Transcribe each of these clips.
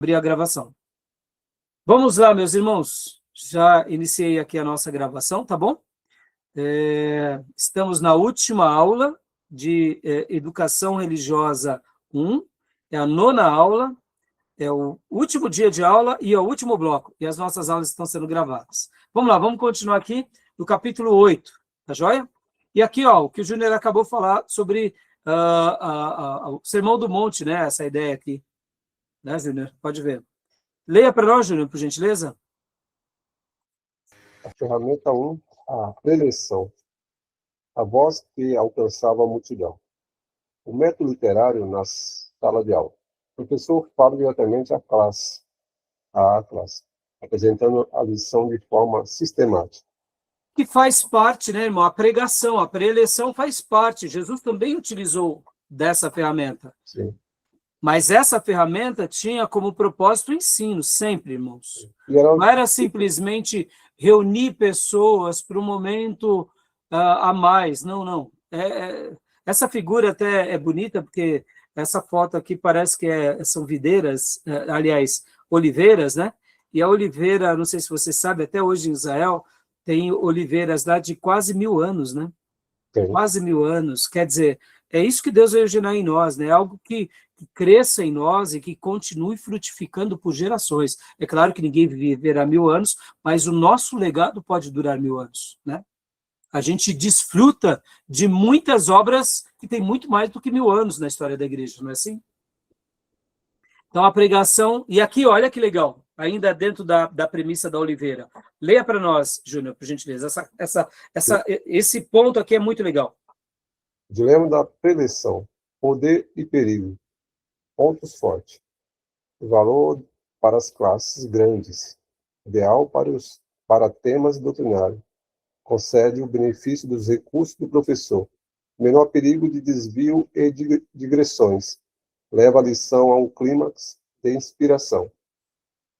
Abrir a gravação. Vamos lá, meus irmãos. Já iniciei aqui a nossa gravação, tá bom? Estamos na última aula de Educação Religiosa 1. É a 9ª aula, é o último dia de aula e é o último bloco. E as nossas aulas estão sendo gravadas. Vamos lá, vamos continuar aqui no capítulo 8, tá joia? E aqui, ó, o que o Júnior acabou de falar sobre o Sermão do Monte, né? Essa ideia aqui. Né, Júnior? Pode ver. Leia para nós, Júnior, por gentileza. A ferramenta 1, a preleção. A voz que alcançava a multidão. O método literário na sala de aula. O professor fala diretamente à classe, apresentando a lição de forma sistemática. Que faz parte, né, irmão? A pregação, a preleção faz parte. Jesus também utilizou dessa ferramenta. Sim. Mas essa ferramenta tinha como propósito o ensino, sempre, irmãos. Não era simplesmente reunir pessoas para um momento a mais. Não. Essa figura até é bonita, porque essa foto aqui parece que são videiras, aliás, oliveiras, né? E a oliveira, não sei se você sabe, até hoje em Israel, tem oliveiras lá de quase 1000 anos, né? Sim. Quase 1000 anos. Quer dizer, é isso que Deus vai originar em nós, né? Algo que cresça em nós e que continue frutificando por gerações. É claro que ninguém viverá 1000 anos, mas o nosso legado pode durar 1000 anos, né? A gente desfruta de muitas obras que têm muito mais do que 1000 anos na história da igreja, não é assim? Então, a pregação... E aqui, olha que legal, ainda dentro da premissa da oliveira. Leia para nós, Júnior, por gentileza. Esse ponto aqui é muito legal. Dilema da preleção. Poder e perigo. Pontos fortes. Valor para as classes grandes. Ideal para temas doutrinários. Concede o benefício dos recursos do professor. Menor perigo de desvio e de digressões. Leva a lição a um clímax de inspiração.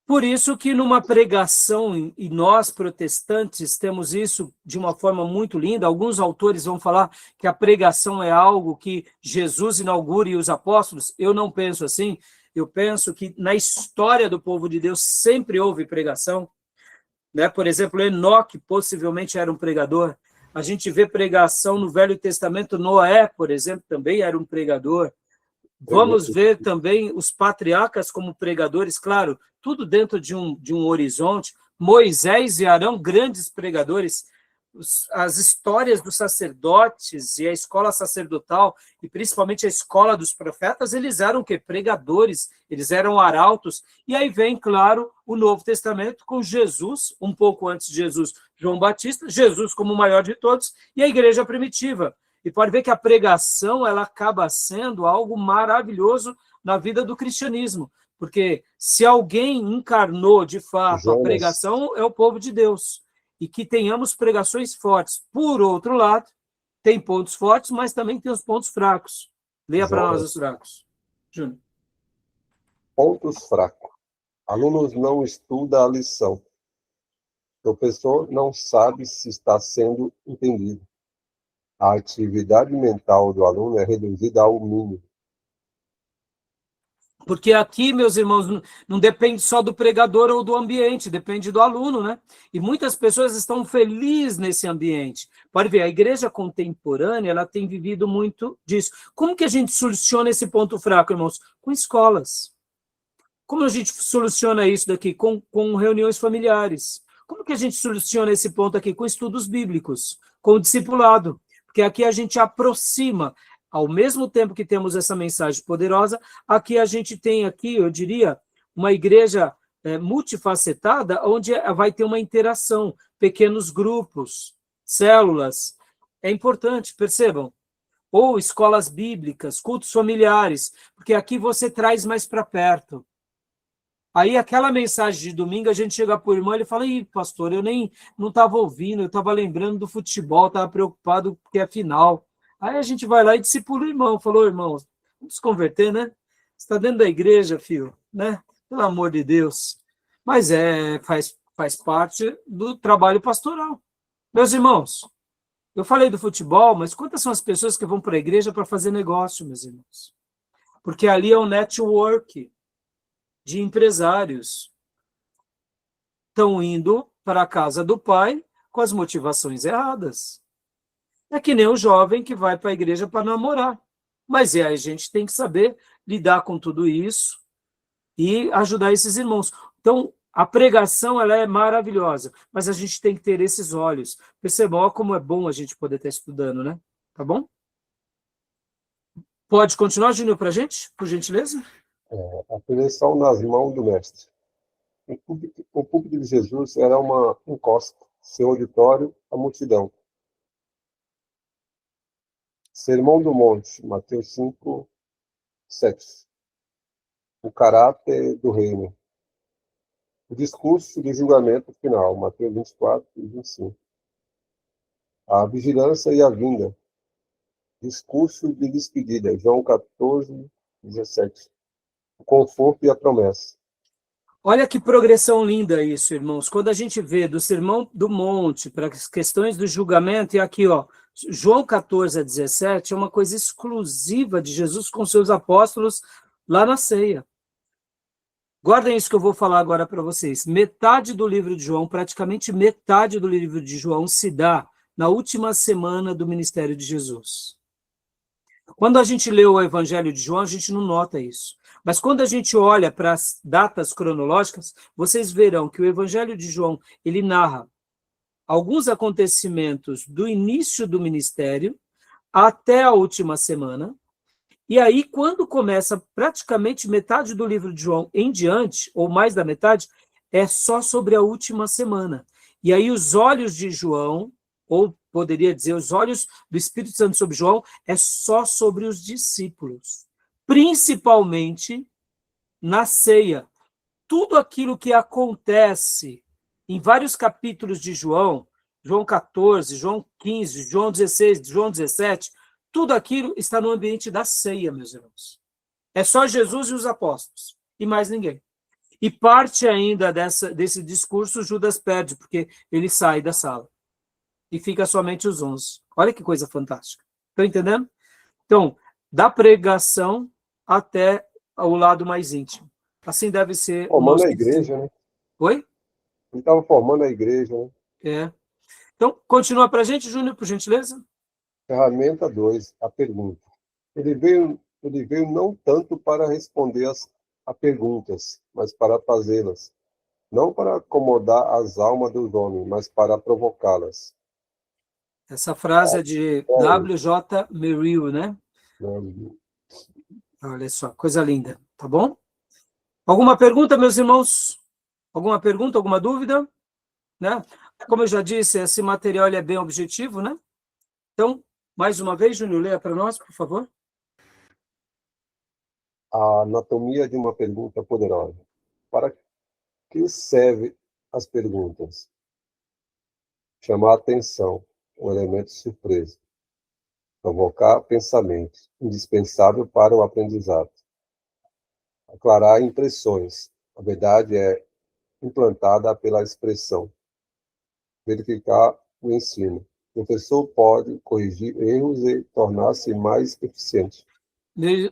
Por isso que numa pregação, e nós protestantes temos isso de uma forma muito linda, alguns autores vão falar que a pregação é algo que Jesus inaugura e os apóstolos. Eu não penso assim. Eu penso que na história do povo de Deus sempre houve pregação, né? Por exemplo, Enoque possivelmente era um pregador. A gente vê pregação no Velho Testamento. Noé, por exemplo, também era um pregador. Vamos ver também os patriarcas como pregadores, claro, tudo dentro de um horizonte. Moisés e Arão, grandes pregadores. As histórias dos sacerdotes e a escola sacerdotal, e principalmente a escola dos profetas, eles eram o quê? Pregadores, eles eram arautos. E aí vem, claro, o Novo Testamento com Jesus, um pouco antes de Jesus, João Batista, Jesus como o maior de todos, e a igreja primitiva. E pode ver que a pregação ela acaba sendo algo maravilhoso na vida do cristianismo, porque se alguém encarnou de fato a pregação, é o povo de Deus. E que tenhamos pregações fortes. Por outro lado, tem pontos fortes, mas também tem os pontos fracos. Leia para nós os fracos. Júnior. Pontos fracos. Alunos não estudam a lição. O professor não sabe se está sendo entendido. A atividade mental do aluno é reduzida ao mínimo. Porque aqui, meus irmãos, não depende só do pregador ou do ambiente, depende do aluno, né? E muitas pessoas estão felizes nesse ambiente. Pode ver, a igreja contemporânea, ela tem vivido muito disso. Como que a gente soluciona esse ponto fraco, irmãos? Com escolas. Como a gente soluciona isso daqui? Com reuniões familiares. Como que a gente soluciona esse ponto aqui? Com estudos bíblicos, com o discipulado. Porque aqui a gente aproxima. Ao mesmo tempo que temos essa mensagem poderosa, aqui a gente tem aqui, eu diria, uma igreja multifacetada, onde vai ter uma interação, pequenos grupos, células. É importante, percebam. Ou escolas bíblicas, cultos familiares, porque aqui você traz mais para perto. Aí aquela mensagem de domingo, a gente chega para o irmão e ele fala, ih, pastor, eu nem não estava ouvindo, eu estava lembrando do futebol, estava preocupado porque é final. Aí a gente vai lá e discipula o irmão. Falou, irmão, vamos se converter, né? Você está dentro da igreja, filho, né? Pelo amor de Deus. Mas faz parte do trabalho pastoral. Meus irmãos, eu falei do futebol, mas quantas são as pessoas que vão para a igreja para fazer negócio, meus irmãos? Porque ali é um network. de empresários. Estão indo para a casa do pai com as motivações erradas. É que nem o jovem que vai para a igreja para namorar. Mas a gente tem que saber lidar com tudo isso e ajudar esses irmãos. Então, a pregação ela é maravilhosa, mas a gente tem que ter esses olhos. Percebam, olha como é bom a gente poder estar estudando, né? Tá bom? Pode continuar, Júnior, para a gente, por gentileza? A preleção nas mãos do mestre. O púlpito de Jesus era uma encosta, seu auditório, a multidão. Sermão do Monte, Mateus 5, 7. O caráter do reino. O discurso de julgamento final, Mateus 24 e 25. A vigilância e a vinda. Discurso de despedida, João 14, 17. O conforto e a promessa. Olha que progressão linda isso, irmãos. Quando a gente vê do Sermão do Monte para as questões do julgamento, e aqui, ó, João 14 a 17 é uma coisa exclusiva de Jesus com seus apóstolos lá na ceia. Guardem isso que eu vou falar agora para vocês. Metade do livro de João, praticamente metade do livro de João se dá na última semana do ministério de Jesus. Quando a gente lê o Evangelho de João, a gente não nota isso. Mas quando a gente olha para as datas cronológicas, vocês verão que o Evangelho de João, ele narra alguns acontecimentos do início do ministério até a última semana. E aí, quando começa praticamente metade do livro de João em diante, ou mais da metade, é só sobre a última semana. E aí os olhos de João, ou poderia dizer, os olhos do Espírito Santo sobre João, é só sobre os discípulos. Principalmente na ceia. Tudo aquilo que acontece em vários capítulos de João, João 14, João 15, João 16, João 17, tudo aquilo está no ambiente da ceia, meus irmãos. É só Jesus e os apóstolos, e mais ninguém. E parte ainda desse discurso, Judas perde, porque ele sai da sala. E fica somente os 11. Olha que coisa fantástica. Estão entendendo? Então, da pregação até o lado mais íntimo. Assim deve ser o Formando nosso a igreja, né? Oi? Ele estava formando a igreja, né? É. Então, continua para a gente, Júnior, por gentileza. Ferramenta 2, a pergunta. Ele veio não tanto para responder a perguntas, mas para fazê-las. Não para acomodar as almas dos homens, mas para provocá-las. Essa frase é de W.J. Merrill, né? Olha só, coisa linda, tá bom? Alguma pergunta, meus irmãos? Alguma pergunta, alguma dúvida? Né? Como eu já disse, esse material ele é bem objetivo, né? Então, mais uma vez, Júnior, leia para nós, por favor. A anatomia de uma pergunta poderosa. Para que servem as perguntas? Chamar a atenção, um elemento surpresa. Provocar pensamentos, indispensável para o aprendizado. Aclarar impressões. A verdade é implantada pela expressão. Verificar o ensino. O professor pode corrigir erros e tornar-se mais eficiente.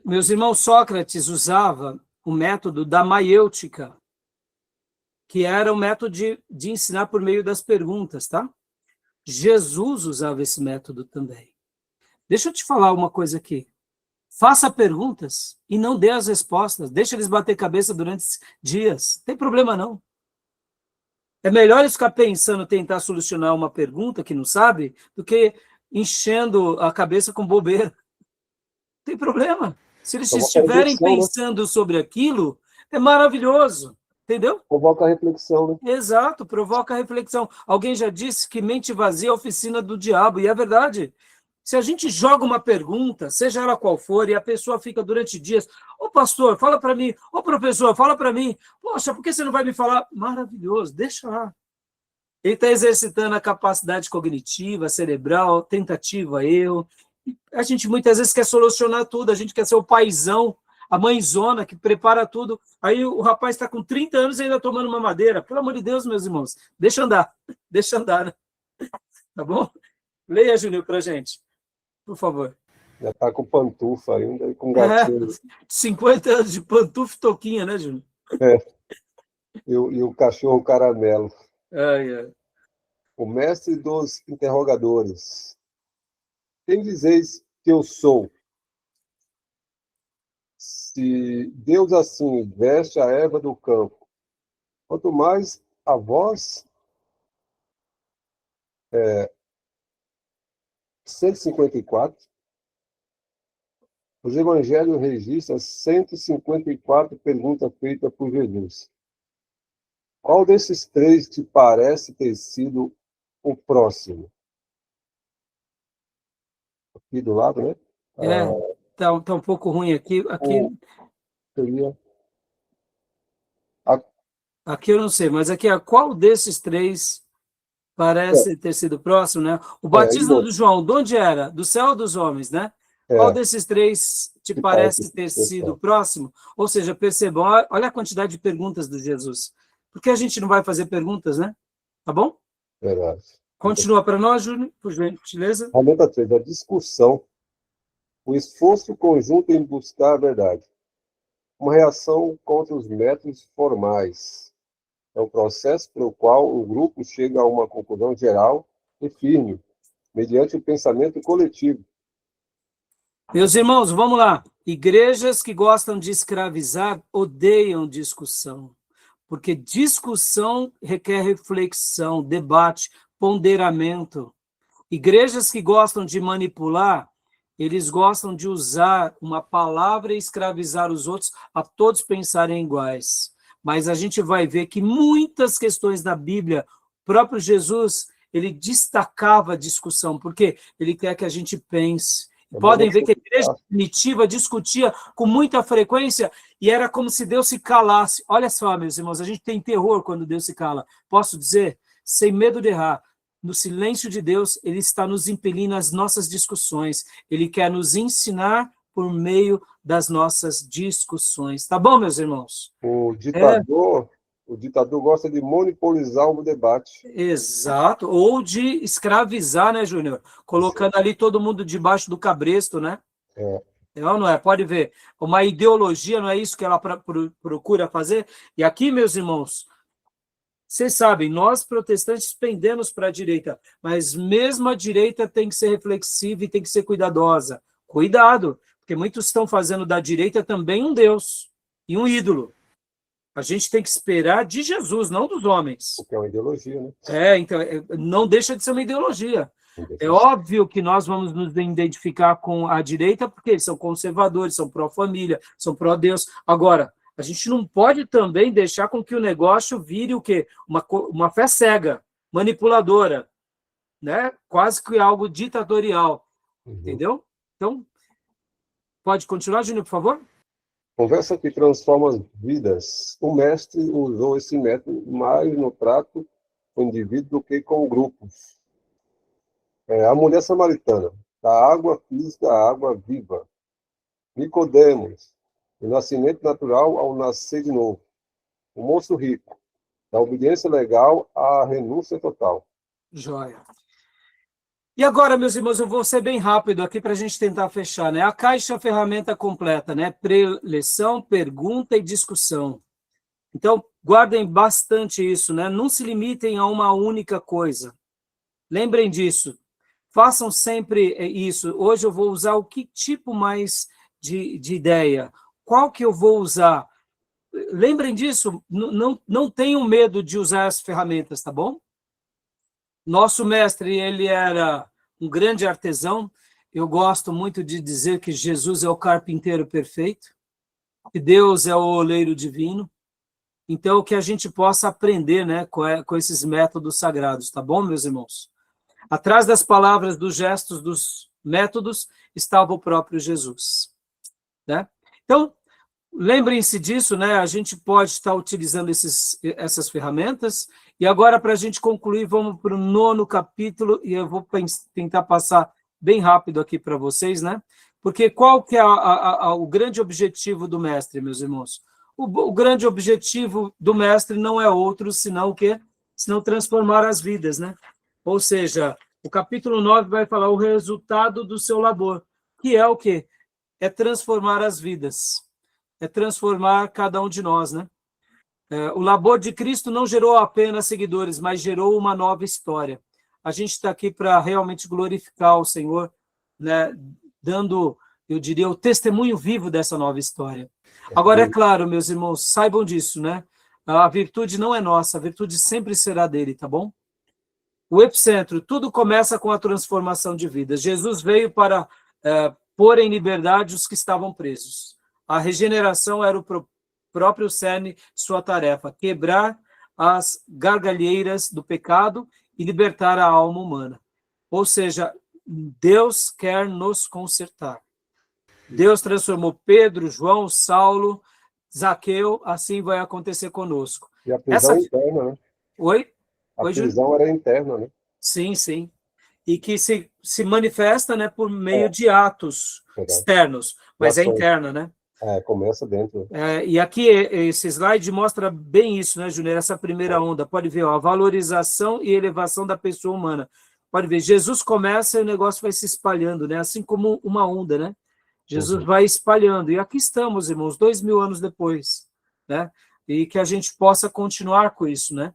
Meus irmãos, Sócrates usava o método da maiêutica, que era o método de ensinar por meio das perguntas, tá? Jesus usava esse método também. Deixa eu te falar uma coisa aqui. Faça perguntas e não dê as respostas. Deixa eles bater cabeça durante dias. Não tem problema, não. É melhor eles ficar pensando, tentar solucionar uma pergunta que não sabe, do que enchendo a cabeça com bobeira. Não tem problema. Se eles estiverem pensando, né, sobre aquilo, é maravilhoso. Entendeu? Provoca a reflexão, né? Exato, provoca a reflexão. Alguém já disse que mente vazia é a oficina do diabo, e é verdade. Se a gente joga uma pergunta, seja ela qual for, e a pessoa fica durante dias, ô pastor, fala para mim, ô professor, fala para mim, poxa, por que você não vai me falar? Maravilhoso, deixa lá. Ele está exercitando a capacidade cognitiva, cerebral, tentativa, erro. A gente muitas vezes quer solucionar tudo, a gente quer ser o paizão, a mãezona que prepara tudo. Aí o rapaz está com 30 anos e ainda tomando uma madeira. Pelo amor de Deus, meus irmãos, deixa andar, né? Tá bom? Leia, Júnior, para a gente, por favor. Já está com pantufa ainda e com gatinho. 50 anos de pantufa e toquinha, né, Júnior? É, e o cachorro caramelo. Ai, ai. O mestre dos interrogadores. Quem dizeis que eu sou? Se Deus assim veste a erva do campo, quanto mais a vós, 154, os evangelhos registram 154 perguntas feitas por Jesus. Qual desses três te parece ter sido o próximo? Aqui do lado, né? É, tá um pouco ruim aqui. O, seria a, Aqui eu não sei, mas aqui, qual desses três parece ter sido próximo, né? O e batismo do outro, João, de onde era? Do céu ou dos homens, né? Qual é, desses três te que parece parece ter sido pessoal. próximo? Ou seja, percebam, olha a quantidade de perguntas de Jesus. Por que a gente não vai fazer perguntas, né? Tá bom? Verdade. Continua para nós, Júnior, por gentileza. Aumenta 3, a discussão, o esforço conjunto em buscar a verdade. Uma reação contra os métodos formais. É o processo pelo qual o grupo chega a uma conclusão geral e firme, mediante o pensamento coletivo. Meus irmãos, vamos lá. Igrejas que gostam de escravizar odeiam discussão, porque discussão requer reflexão, debate, ponderamento. Igrejas que gostam de manipular, eles gostam de usar uma palavra e escravizar os outros a todos pensarem iguais. Mas a gente vai ver que muitas questões da Bíblia, o próprio Jesus, ele destacava a discussão, porque ele quer que a gente pense. É bom Podem ver você que a igreja citar, primitiva discutia com muita frequência e era como se Deus se calasse. Olha só, meus irmãos, a gente tem terror quando Deus se cala. Posso dizer, sem medo de errar, no silêncio de Deus, ele está nos impelindo às nossas discussões. Ele quer nos ensinar por meio das nossas discussões. Tá bom, meus irmãos? o É, ditador, o ditador gosta de monopolizar o debate. exato. Ou de escravizar, né, Júnior? Colocando ali todo mundo debaixo do cabresto, né? É, Não é? Pode ver. Uma ideologia, não é isso que ela procura fazer? E aqui, meus irmãos, vocês sabem, nós protestantes pendemos para a direita, mas mesmo a direita tem que ser reflexiva e tem que ser cuidadosa. Cuidado, porque muitos estão fazendo da direita também um Deus e um ídolo. A gente tem que esperar de Jesus, não dos homens. porque é uma ideologia, né? Então, não deixa de ser uma ideologia. Não deixa É de ser. óbvio que nós vamos nos identificar com a direita, porque eles são conservadores, são pró-família, são pró-Deus. Agora, a gente não pode também deixar com que o negócio vire o quê? Uma fé cega, manipuladora, né? Quase que algo ditatorial, Uhum. entendeu? Então, pode continuar, Júnior, por favor? Conversa que transforma as vidas. O mestre usou esse método mais no trato com o indivíduo do que com grupos. A mulher samaritana, da água física à água viva. Nicodemos, do nascimento natural ao nascer de novo. O moço rico, da obediência legal à renúncia total. Joia. E agora, meus irmãos, eu vou ser bem rápido aqui para a gente tentar fechar, né? A caixa ferramenta completa, né? Preleção, pergunta e discussão. Então, guardem bastante isso, né? Não se limitem a uma única coisa. Lembrem disso. Façam sempre isso. Hoje eu vou usar o que tipo mais de ideia? Qual que eu vou usar? Lembrem disso. Não tenham medo de usar as ferramentas, tá bom? Nosso mestre, ele era um grande artesão. Eu gosto muito de dizer que Jesus é o carpinteiro perfeito, que Deus é o oleiro divino. Então, que a gente possa aprender, né, com esses métodos sagrados, tá bom, meus irmãos? Atrás das palavras, dos gestos, dos métodos, estava o próprio Jesus, né? Então, lembrem-se disso, né? A gente pode estar utilizando essas ferramentas. E agora, para a gente concluir, vamos para o 9º capítulo, e eu vou tentar passar bem rápido aqui para vocês, né? Porque qual que é o grande objetivo do mestre, meus irmãos? O grande objetivo do mestre não é outro, senão o quê? Senão transformar as vidas, né? Ou seja, o capítulo 9 vai falar o resultado do seu labor, que é o quê? É transformar as vidas. É transformar cada um de nós, né? O labor de Cristo não gerou apenas seguidores, mas gerou uma nova história. A gente está aqui para realmente glorificar o Senhor, né, dando, eu diria, o testemunho vivo dessa nova história. Agora, é claro, meus irmãos, saibam disso, né? A virtude não é nossa, a virtude sempre será dele, tá bom? O epicentro, tudo começa com a transformação de vidas. Jesus veio para pôr em liberdade os que estavam presos. A regeneração era o próprio cerne, sua tarefa, quebrar as gargalheiras do pecado e libertar a alma humana. Ou seja, Deus quer nos consertar. Deus transformou Pedro, João, Saulo, Zaqueu, assim vai acontecer conosco. E a prisão interna, né? Oi? A Oi, Júlio? prisão era interna, né? Sim, sim. E que se manifesta, né, por meio de atos externos, mas é interna, né? Começa dentro. E aqui esse slide mostra bem isso, né, Júnior? Essa primeira onda. Pode ver, ó, a valorização e elevação da pessoa humana. Pode ver, Jesus começa e o negócio vai se espalhando, né? Assim como uma onda, né? Jesus vai espalhando. E aqui estamos, irmãos, 2000 anos depois, né? E que a gente possa continuar com isso, né?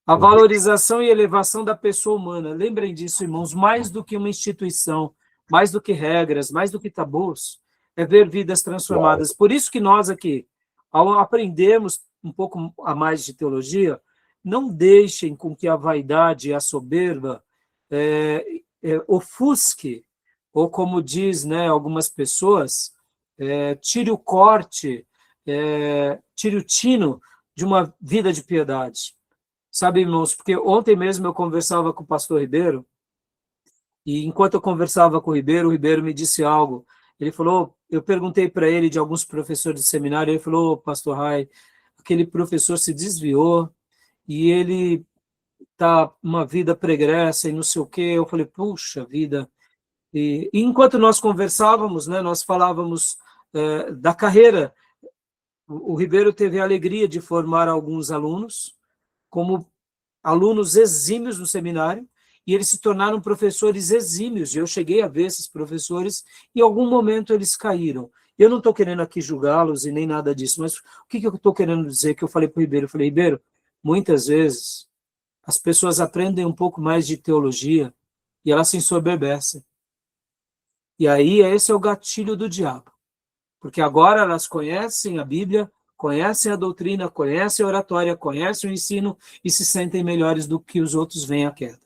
A valorização e elevação da pessoa humana. Lembrem disso, irmãos, mais do que uma instituição, mais do que regras, mais do que tabus, é ver vidas transformadas. Por isso que nós aqui, ao aprendermos um pouco a mais de teologia, não deixem com que a vaidade e a soberba ofusque, ou como diz, né, algumas pessoas, tire o corte, tire o tino de uma vida de piedade. Sabe, irmãos, porque ontem mesmo eu conversava com o pastor Ribeiro, e enquanto eu conversava com o Ribeiro me disse algo. Ele falou, eu perguntei para ele de alguns professores de seminário, ele falou, pastor Rai, aquele professor se desviou, e ele está uma vida pregressa e não sei o quê. Eu falei, puxa vida. E enquanto nós conversávamos, né, nós falávamos da carreira. O Ribeiro teve a alegria de formar alguns alunos, como alunos exímios no seminário, e eles se tornaram professores exímios, e eu cheguei a ver esses professores, e em algum momento eles caíram. Eu não estou querendo aqui julgá-los e nem nada disso, mas o que eu estou querendo dizer? Que eu falei para o Ribeiro, eu falei, Ribeiro, muitas vezes as pessoas aprendem um pouco mais de teologia e elas se ensoberbecem. E aí esse é o gatilho do diabo, porque agora elas conhecem a Bíblia, conhecem a doutrina, conhecem a oratória, conhecem o ensino e se sentem melhores do que os outros veem a queda.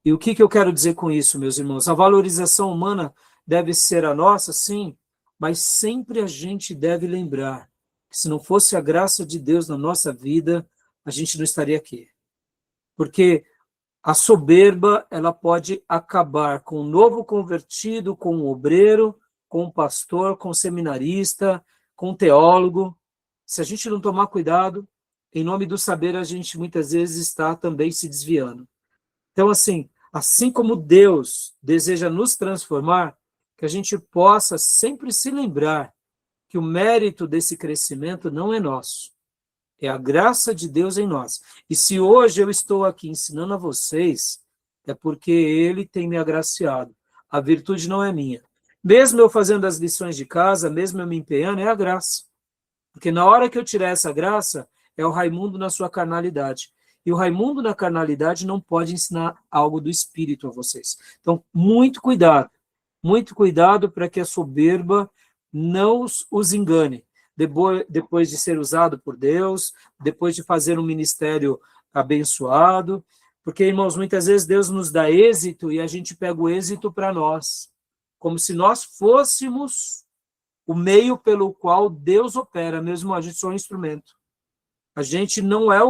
E o que eu quero dizer com isso, meus irmãos? A valorização humana deve ser a nossa, sim, mas sempre a gente deve lembrar que se não fosse a graça de Deus na nossa vida, a gente não estaria aqui. Porque a soberba, ela pode acabar com o novo convertido, com o obreiro, com o pastor, com o seminarista, com o teólogo. Se a gente não tomar cuidado, em nome do saber, a gente muitas vezes está também se desviando. Então, assim como Deus deseja nos transformar, que a gente possa sempre se lembrar que o mérito desse crescimento não é nosso, é a graça de Deus em nós. E se hoje eu estou aqui ensinando a vocês, é porque Ele tem me agraciado. A virtude não é minha. Mesmo eu fazendo as lições de casa, mesmo eu me empenhando, é a graça. Porque na hora que eu tirar essa graça, é o Raimundo na sua carnalidade. E o Raimundo na carnalidade não pode ensinar algo do Espírito a vocês. Então, muito cuidado para que a soberba não os engane. Depois de ser usado por Deus, depois de fazer um ministério abençoado, porque, irmãos, muitas vezes Deus nos dá êxito e a gente pega o êxito para nós, como se nós fôssemos o meio pelo qual Deus opera, mesmo a gente só é um instrumento. A gente não é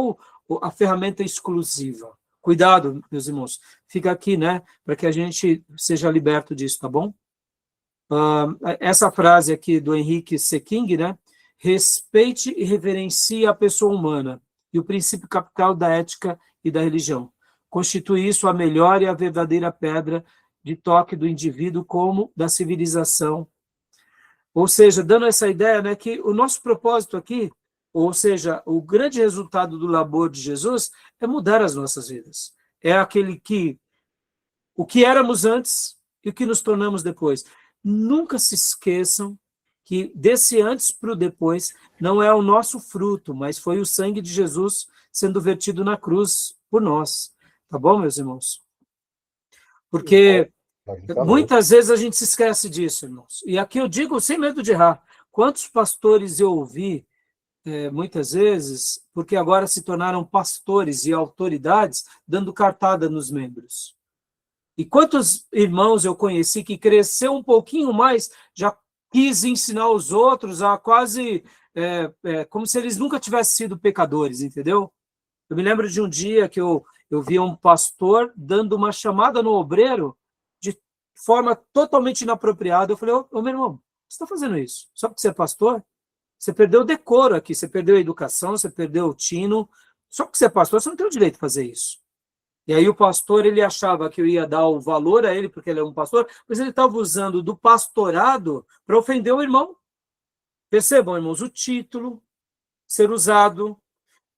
a ferramenta exclusiva. Cuidado, meus irmãos. Fica aqui, né, para que a gente seja liberto disso, tá bom? Essa frase aqui do Henrique Seking, né? Respeite e reverencie a pessoa humana e o princípio capital da ética e da religião. Constitui isso a melhor e a verdadeira pedra de toque do indivíduo como da civilização. Ou seja, dando essa ideia, né, que o nosso propósito aqui, ou seja, o grande resultado do labor de Jesus é mudar as nossas vidas. É aquele que, o que éramos antes e o que nos tornamos depois. Nunca se esqueçam que desse antes para o depois não é o nosso fruto, mas foi o sangue de Jesus sendo vertido na cruz por nós. Tá bom, meus irmãos? Porque muitas vezes a gente se esquece disso, irmãos. E aqui eu digo sem medo de errar. Quantos pastores eu ouvi, muitas vezes, porque agora se tornaram pastores e autoridades, dando cartada nos membros. E quantos irmãos eu conheci que cresceu um pouquinho mais, já quis ensinar os outros a quase como se eles nunca tivessem sido pecadores, entendeu? Eu me lembro de um dia que eu vi um pastor dando uma chamada no obreiro de forma totalmente inapropriada. Eu falei, ô meu irmão, você está fazendo isso? Só porque você é pastor? Você perdeu o decoro aqui, você perdeu a educação, você perdeu o tino. Só porque você é pastor, você não tem o direito de fazer isso. E aí o pastor, ele achava que eu ia dar o valor a ele, porque ele é um pastor, mas ele estava usando do pastorado para ofender o irmão. Percebam, irmãos, o título ser usado.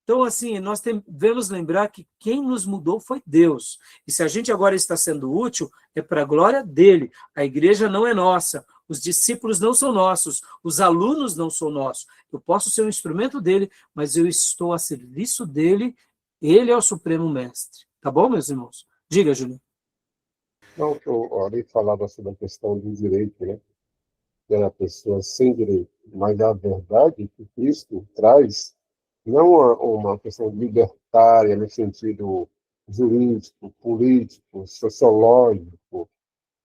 Então, assim, nós devemos lembrar que quem nos mudou foi Deus. E se a gente agora está sendo útil, é para a glória dele. A igreja não é nossa, os discípulos não são nossos, os alunos não são nossos. Eu posso ser um instrumento dele, mas eu estou a serviço dele, ele é o supremo mestre. Tá bom, meus irmãos? Diga, Júlio. Não, que eu ali falava sobre a questão do direito, né? Que era a pessoa sem direito. Mas a verdade que Cristo traz não uma questão libertária no sentido jurídico, político, sociológico,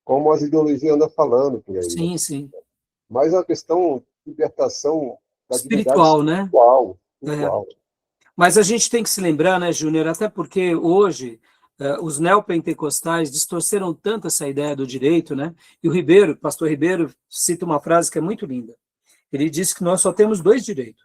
como as ideologias andam falando por aí, né? Sim, sim. Mas a questão de libertação da divindade Espiritual, né? espiritual. Mas a gente tem que se lembrar, né, Júnior, até porque hoje os neopentecostais distorceram tanto essa ideia do direito, né? E o Ribeiro, pastor Ribeiro, cita uma frase que é muito linda. Ele diz que nós só temos 2 direitos.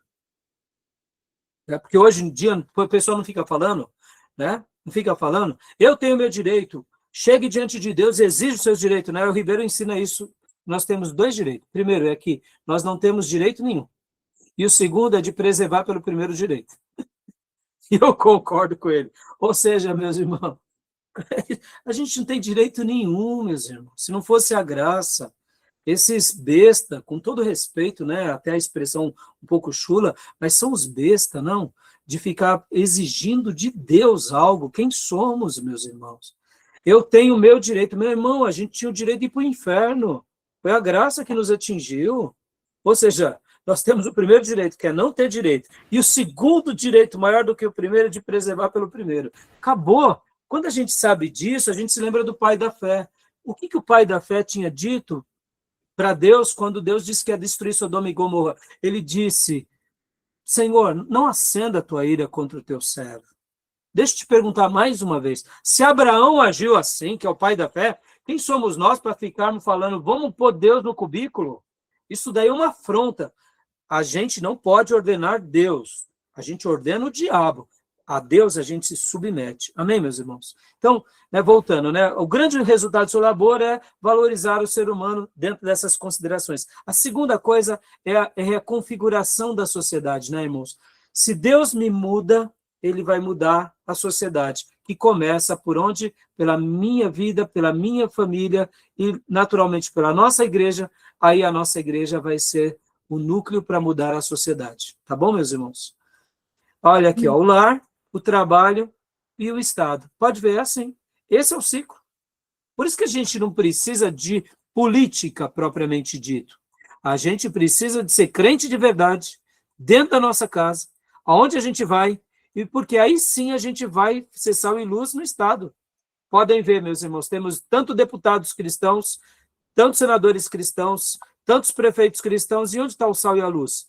Porque hoje em dia o pessoal não fica falando, né? Não fica falando, eu tenho meu direito, chegue diante de Deus e exige os seus direitos, né? O Ribeiro ensina isso. Nós temos 2 direitos. Primeiro é que nós não temos direito nenhum. E o segundo é de preservar pelo primeiro direito. E eu concordo com ele. Ou seja, meus irmãos, a gente não tem direito nenhum, meus irmãos. Se não fosse a graça, esses besta, com todo respeito, né, até a expressão um pouco chula, mas são os besta, não? De ficar exigindo de Deus algo. Quem somos, meus irmãos? Eu tenho o meu direito. Meu irmão, a gente tinha o direito de ir para o inferno. Foi a graça que nos atingiu. Ou seja, nós temos o primeiro direito, que é não ter direito. E o segundo direito, maior do que o primeiro, é de preservar pelo primeiro. Acabou. Quando a gente sabe disso, a gente se lembra do pai da fé. O que o pai da fé tinha dito para Deus quando Deus disse que ia destruir Sodoma e Gomorra? Ele disse, Senhor, não acenda a tua ira contra o teu servo. Deixa eu te perguntar mais uma vez. Se Abraão agiu assim, que é o pai da fé, quem somos nós para ficarmos falando, vamos pôr Deus no cubículo? Isso daí é uma afronta. A gente não pode ordenar Deus. A gente ordena o diabo. A Deus a gente se submete. Amém, meus irmãos? Então, voltando, o grande resultado do seu labor é valorizar o ser humano dentro dessas considerações. A segunda coisa é a configuração da sociedade, né, irmãos? Se Deus me muda, ele vai mudar a sociedade, que começa por onde? Pela minha vida, pela minha família e, naturalmente, pela nossa igreja. Aí a nossa igreja vai ser o núcleo para mudar a sociedade. Tá bom, meus irmãos? Olha aqui, o lar, o trabalho e o Estado. Pode ver, é assim. Esse é o ciclo. Por isso que a gente não precisa de política propriamente dito. A gente precisa de ser crente de verdade, dentro da nossa casa, aonde a gente vai, e porque aí sim a gente vai ser sal e luz no Estado. Podem ver, meus irmãos, temos tanto deputados cristãos, tantos senadores cristãos, tantos prefeitos cristãos, e onde está o sal e a luz?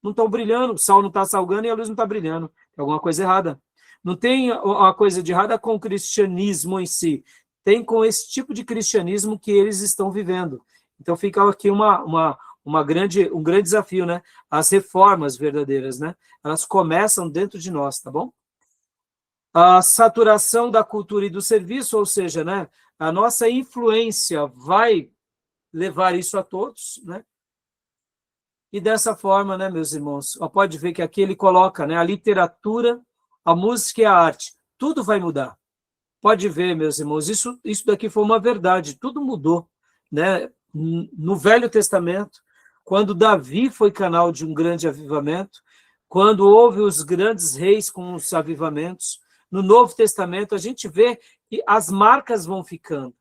Não estão brilhando, o sal não está salgando e a luz não está brilhando. Tem alguma coisa errada. Não tem uma coisa de errada com o cristianismo em si, tem com esse tipo de cristianismo que eles estão vivendo. Então fica aqui um grande desafio, né? As reformas verdadeiras, né? Elas começam dentro de nós, tá bom? A saturação da cultura e do serviço, ou seja, né? A nossa influência vai levar isso a todos, né? E dessa forma, né, meus irmãos, pode ver que aqui ele coloca, né, a literatura, a música e a arte, tudo vai mudar. Pode ver, meus irmãos, isso daqui foi uma verdade, tudo mudou, né? No Velho Testamento, quando Davi foi canal de um grande avivamento, quando houve os grandes reis com os avivamentos. No Novo Testamento, a gente vê que as marcas vão ficando.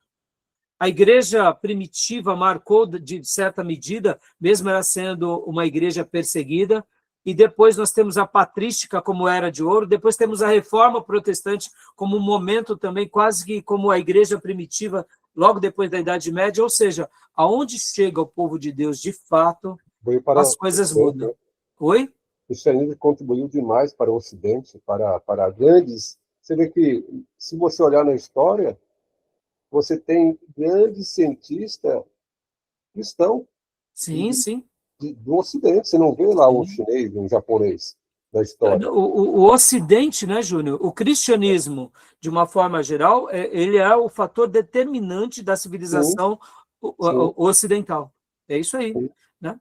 A igreja primitiva marcou de certa medida, mesmo ela sendo uma igreja perseguida, e depois nós temos a patrística como era de ouro, depois temos a reforma protestante como um momento também quase que como a igreja primitiva, logo depois da Idade Média, ou seja, aonde chega o povo de Deus de fato, as coisas mudam. Oi? O cristianismo contribuiu demais para o Ocidente, para grandes... Você vê que, se você olhar na história, você tem grandes cientistas cristãos Sim, sim. do Ocidente. Você não vê lá um chinês, um japonês da história. O Ocidente, né, Júnior? O cristianismo, de uma forma geral, ele é o fator determinante da civilização ocidental. É isso aí, né?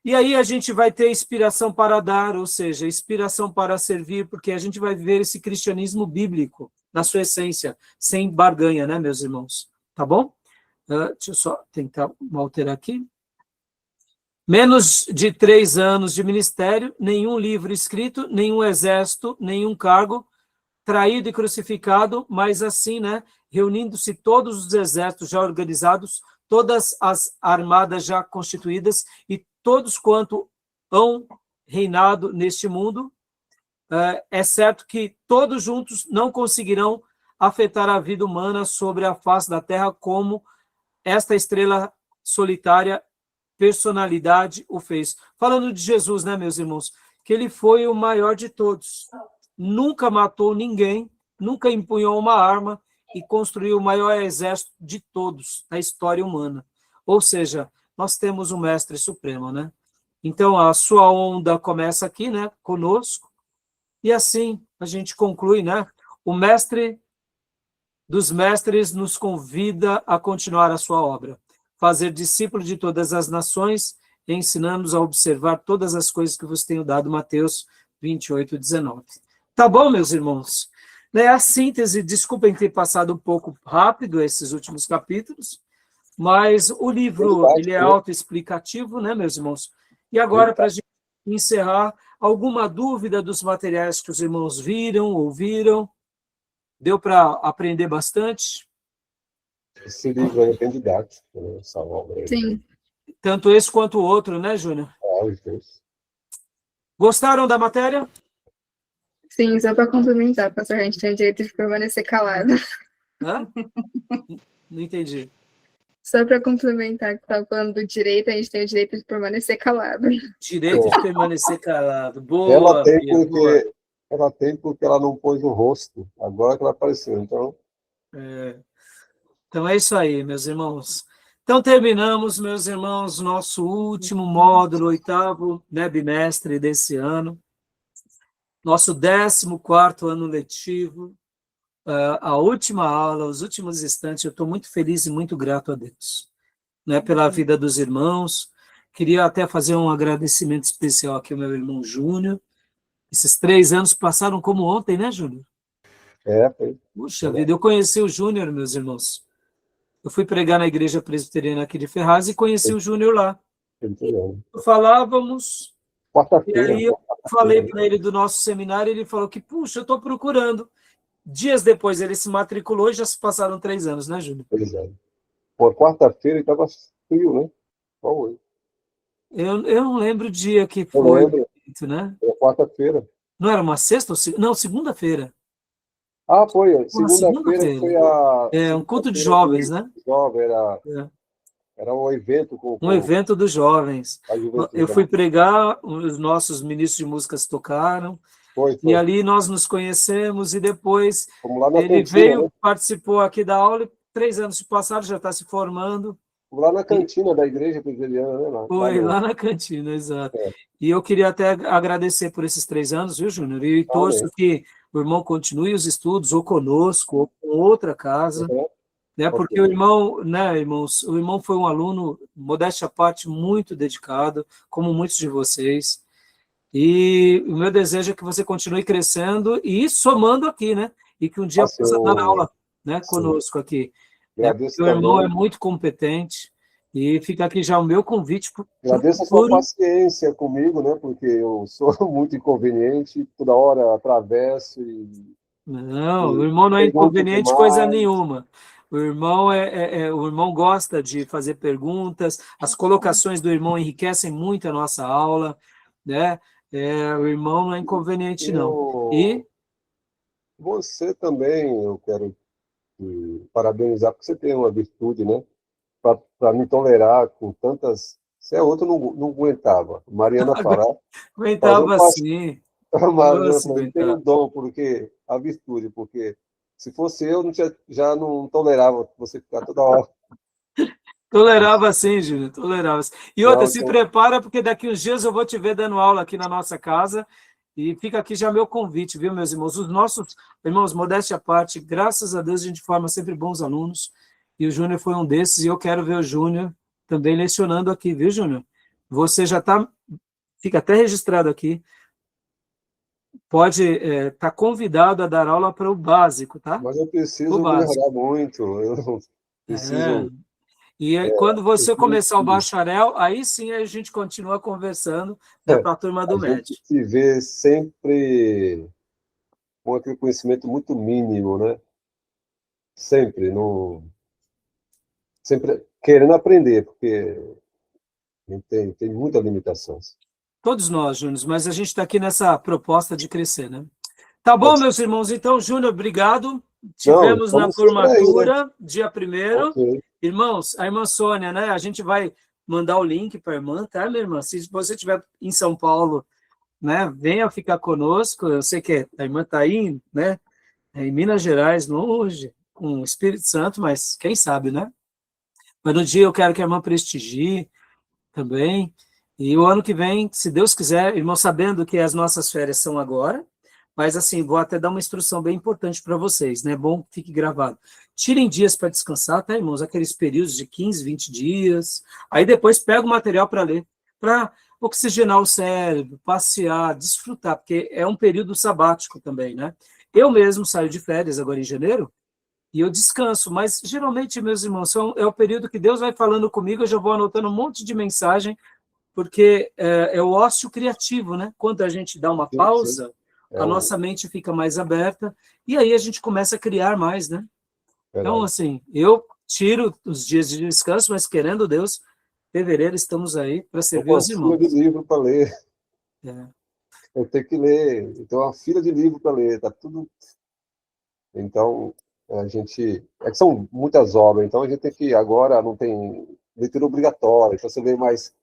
E aí a gente vai ter inspiração para dar, ou seja, inspiração para servir, porque a gente vai viver esse cristianismo bíblico, na sua essência, sem barganha, né, meus irmãos? Tá bom? Deixa eu só tentar alterar aqui. Menos de 3 anos de ministério, nenhum livro escrito, nenhum exército, nenhum cargo, traído e crucificado, mas assim, né, reunindo-se todos os exércitos já organizados, todas as armadas já constituídas e todos quanto hão reinado neste mundo, é certo que todos juntos não conseguirão afetar a vida humana sobre a face da terra como esta estrela solitária personalidade o fez. Falando de Jesus, né, meus irmãos, que ele foi o maior de todos. Nunca matou ninguém, nunca empunhou uma arma e construiu o maior exército de todos na história humana. Ou seja, nós temos um mestre supremo, né? Então, a sua onda começa aqui, né, conosco, e assim a gente conclui, né? O mestre dos mestres nos convida a continuar a sua obra, fazer discípulos de todas as nações, ensinando-nos a observar todas as coisas que vos tenho dado, Mateus 28, 19. Tá bom, meus irmãos? A síntese, desculpem ter passado um pouco rápido esses últimos capítulos, mas o livro ele é autoexplicativo, né, meus irmãos? E agora, para a gente encerrar, alguma dúvida dos materiais que os irmãos viram, ouviram? Deu para aprender bastante? Esse livro aí é bem didático, né? Essa obra aí. Sim. Tanto esse quanto o outro, né, Júnior? Os dois. Gostaram da matéria? Sim, só para complementar, pastor, a gente tem o direito de permanecer calado. Hã? Não entendi. Só para complementar, que estava falando do direito, a gente tem o direito de permanecer calado. Direito de permanecer calado. Boa, ela tem Bia, boa. ela tem porque ela não pôs o rosto. Agora que ela apareceu, então... Então é isso aí, meus irmãos. Então terminamos, meus irmãos, nosso último módulo, 8º, né, bimestre desse ano. Nosso 14º ano letivo. A última aula, os últimos instantes, eu estou muito feliz e muito grato a Deus, né, pela vida dos irmãos. Queria até fazer um agradecimento especial aqui ao meu irmão Júnior. Esses 3 anos passaram como ontem, né, Júnior? Foi. Puxa vida, eu conheci o Júnior, meus irmãos. Eu fui pregar na igreja presbiteriana aqui de Ferraz e conheci o Júnior lá. Falávamos, e aí eu falei para ele do nosso seminário, e ele falou que, puxa, eu estou procurando. Dias depois ele se matriculou e já se passaram 3 anos, né, Júnior? Pois é. Pô, quarta-feira estava frio, né? Qual foi? Eu não lembro o dia que foi, né? Era quarta-feira. Não era uma sexta? Não, segunda-feira. Foi. Segunda-feira foi um culto de jovens, né? Era um evento. Um evento dos jovens. Eu fui pregar, os nossos ministros de músicas tocaram, foi. E ali nós nos conhecemos, e depois ele veio, né? Participou aqui da aula, e 3 anos se passaram, já está se formando. Lá na cantina da igreja presbiteriana, né? Foi, lá na cantina, exato. E eu queria até agradecer por esses 3 anos, viu, Júnior? E torço que o irmão continue os estudos, ou conosco, ou com outra casa, né? Porque o irmão, né, irmãos, o irmão foi um aluno, modéstia à parte, muito dedicado, como muitos de vocês. E o meu desejo é que você continue crescendo e somando aqui, né? E que um dia possa dar aula, né, conosco aqui. Porque o irmão é muito competente E fica aqui já o meu convite para o Agradeço a sua futuro. paciência comigo, né? Porque eu sou muito inconveniente, toda hora atravesso Não, o e irmão não é pergunto inconveniente coisa demais. nenhuma. O irmão o irmão gosta de fazer perguntas, as colocações do irmão enriquecem muito a nossa aula, né? O irmão não é inconveniente, não. Eu, E você também, eu quero te parabenizar, porque você tem uma virtude, né? Para me tolerar com tantas. Se é outro, não aguentava. Mariana Fará, fazer um aguentava passo. assim, A Mariana nossa, falou, ele tem um aguentar. dom, porque a virtude, porque se fosse eu, já não tolerava você ficar toda hora. Tolerava sim, Júnior, tolerava. E outra, Não, se então, prepara, porque daqui uns dias eu vou te ver dando aula aqui na nossa casa, e fica aqui já meu convite, viu, meus irmãos? Os nossos irmãos, modéstia à parte, graças a Deus a gente forma sempre bons alunos, e o Júnior foi um desses, e eu quero ver o Júnior também lecionando aqui, viu, Júnior? Você já está, fica até registrado aqui, pode estar convidado a dar aula para o básico, tá? mas eu O preciso básico. melhorar muito. Eu É. preciso E aí, quando você começar o evoluir. bacharel, aí sim a gente continua conversando, né, para a turma A do gente MED. se vê sempre com aquele conhecimento muito mínimo, né? Sempre, não, sempre querendo aprender, porque tem muitas limitações. Todos nós, Júnior, mas a gente está aqui nessa proposta de crescer, né? Tá bom, Mas, meus irmãos? Então, Júnior, obrigado. não, Tivemos na estamos sempre aí, né? formatura, dia primeiro. Ok. Irmãos, a irmã Sônia, né? A gente vai mandar o link para a irmã, tá, minha irmã? Se você estiver em São Paulo, né, venha ficar conosco. Eu sei que a irmã está aí, né? Em Minas Gerais, longe, com o Espírito Santo, mas quem sabe, né? Mas no dia eu quero que a irmã prestigie também. E o ano que vem, se Deus quiser, irmão, sabendo que as nossas férias são agora, mas assim, vou até dar uma instrução bem importante para vocês, né? Bom que fique gravado. Tirem dias para descansar, tá, irmãos? Aqueles períodos de 15, 20 dias. Aí depois pega o material para ler, para oxigenar o cérebro, passear, desfrutar, porque é um período sabático também, né? Eu mesmo saio de férias agora em janeiro, e eu descanso, mas geralmente, meus irmãos, é o período que Deus vai falando comigo, eu já vou anotando um monte de mensagem, porque é o ócio criativo, né? Quando a gente dá uma Sim, sim. pausa, É a o, nossa mente fica mais aberta, e aí a gente começa a criar mais, né? Então, verdade. assim, eu tiro os dias de descanso, mas querendo Deus, fevereiro estamos aí para Estou servir com uma os fila de irmãos. livro para ler. É. Eu tenho que ler. Então, uma fila de livro para ler. Tá tudo. Então, a gente. É que são muitas obras, então a gente tem que. Agora não tem leitura obrigatória, então você lê mais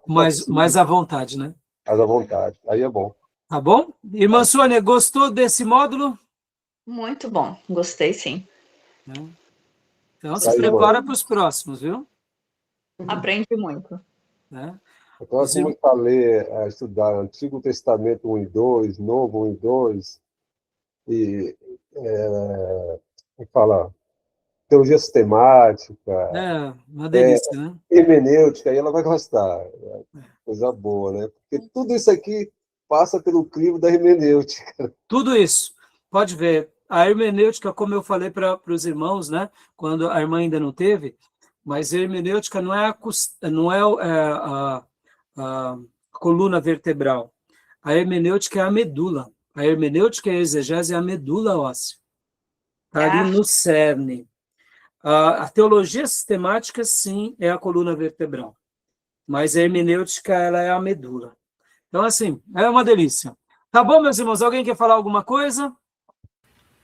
Mais facultativo, à vontade, né? mais à vontade. Aí é bom. Tá bom? Irmã Sônia, gostou desse módulo? Muito bom, gostei sim. Né? Então, se Tá, irmã. prepara para os próximos, viu? Aprendi muito. Né? Então, Os como ir- eu falei, a estudar Antigo Testamento 1 e 2, Novo 1 e 2, e fala teologia sistemática, uma delícia, né? hermenêutica, aí ela vai gostar. Coisa boa, né? Porque tudo isso aqui passa pelo crivo da hermenêutica. Tudo isso. Pode ver. A hermenêutica, como eu falei para os irmãos, né? Quando a irmã ainda não teve, mas a hermenêutica não é a coluna vertebral. A hermenêutica é a medula. A hermenêutica e a exegese é a medula óssea. Está É ali a no cerne. A teologia sistemática, sim, é a coluna vertebral. Mas a hermenêutica, ela é a medula. Então, assim, é uma delícia. Tá bom, meus irmãos? Alguém quer falar alguma coisa?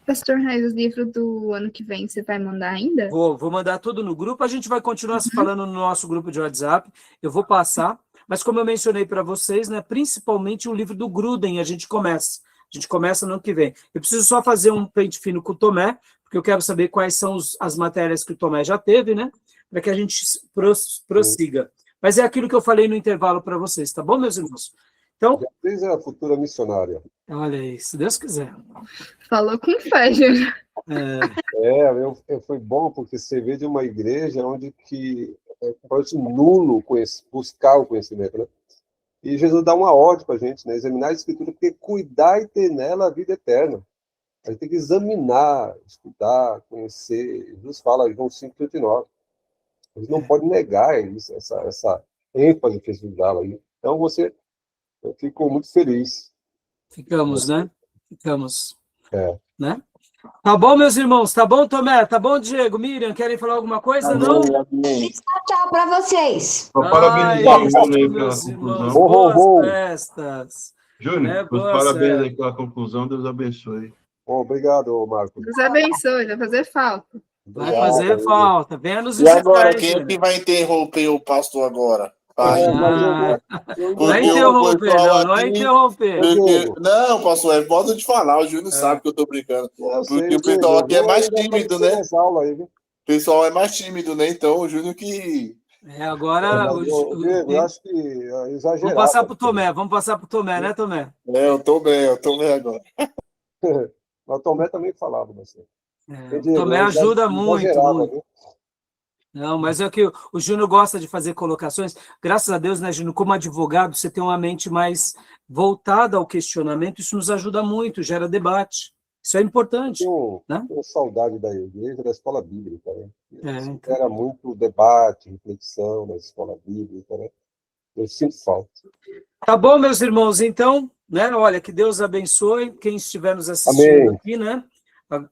Pastor Raiz, o livro do ano que vem você vai mandar ainda? Vou mandar tudo no grupo. A gente vai continuar se falando no nosso grupo de WhatsApp. Eu vou passar. Mas como eu mencionei para vocês, né, principalmente o livro do Gruden, a gente começa. A gente começa no ano que vem. Eu preciso só fazer um pente fino com o Tomé, porque eu quero saber quais são as matérias que o Tomé já teve, né? Para que a gente prossiga. Mas é aquilo que eu falei no intervalo para vocês, tá bom, meus irmãos? Então, Beatriz é a futura missionária. olha aí, se Deus quiser. Falou com fé, Júnior. Foi bom porque você veio de uma igreja onde que parece nulo buscar o conhecimento, né? E Jesus dá uma ordem para a gente, né? Examinar a Escritura, porque cuidar e ter nela a vida eterna. A gente tem que examinar, estudar, conhecer. Jesus fala em João 5:39. A gente não pode negar isso, essa ênfase que Jesus dava aí. Então, eu fico muito feliz. Ficamos, né? Ficamos. É. Né? Tá bom, meus irmãos? Tá bom, Tomé? Tá bom, Diego? Miriam, querem falar alguma coisa? Não? Tchau pra vocês. Só parabéns Ai, o Júnior aí pela meus irmãos, conclusão. boas festas. Júnior, boas parabéns festas. aí pela conclusão, Deus abençoe. Obrigado, Marcos. Deus abençoe, vai fazer falta. Vai fazer falta. Venha nos E agora, visitar, quem é hein, que vai interromper o pastor agora? Pai. Não é interromper, não é interromper. Não, pastor, é modo de falar, o Júnior sabe que eu tô brincando. Porque o pessoal aqui é mais tímido, né? O pessoal é mais tímido, né? Então, o Júnior que... Agora... Eu acho que é exagerado. Vamos passar para o Tomé, né, Tomé? Eu tô bem agora. Mas o Tomé também falava, mas... O Tomé ajuda muito. Não, mas é que o Júnior gosta de fazer colocações. Graças a Deus, né, Júnior, como advogado, você tem uma mente mais voltada ao questionamento, isso nos ajuda muito, gera debate. Isso é importante. Tenho saudade da igreja, da escola bíblica, né? Então. Era muito debate, reflexão na escola bíblica, né? Eu sinto falta. Tá bom, meus irmãos, então, né? Olha, que Deus abençoe quem estiver nos assistindo aqui, né?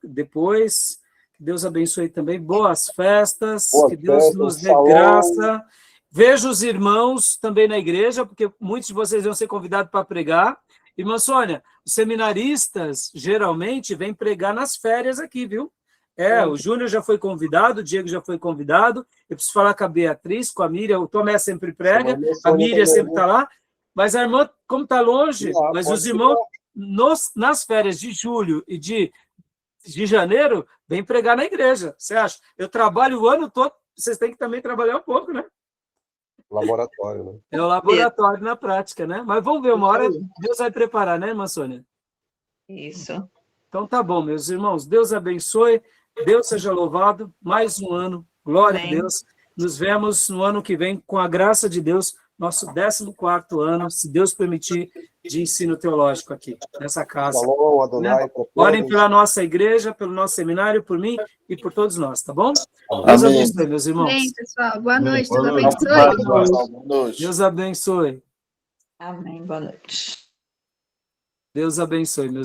Depois... Deus abençoe também. Boas festas. Que Deus nos dê graça. Veja os irmãos também na igreja, porque muitos de vocês vão ser convidados para pregar. Irmã Sônia, os seminaristas geralmente vêm pregar nas férias aqui, viu? O Júnior já foi convidado, o Diego já foi convidado. Eu preciso falar com a Beatriz, com a Miriam. O Tomé sempre prega, a Miriam sempre está lá. Mas a irmã, como está longe, mas os irmãos, nas férias de julho e de janeiro, vem pregar na igreja. Você acha? Eu trabalho o ano todo, vocês têm que também trabalhar um pouco, né? Laboratório, né? É o laboratório na prática, né? Mas vamos ver, uma hora Deus vai preparar, né, irmã Sônia? Isso. Então tá bom, meus irmãos. Deus abençoe, Deus seja louvado. Mais um ano, glória a Deus. Nos vemos no ano que vem, com a graça de Deus, nosso 14º ano, se Deus permitir, de ensino teológico aqui, nessa casa. Shalom, Adonai, Orem pela nossa igreja, pelo nosso seminário, por mim e por todos nós, tá bom? Deus abençoe, meus irmãos. Amém, pessoal. Boa noite, Deus Boa noite. abençoe. Boa noite. Deus abençoe. Amém. Boa noite. Deus abençoe, meus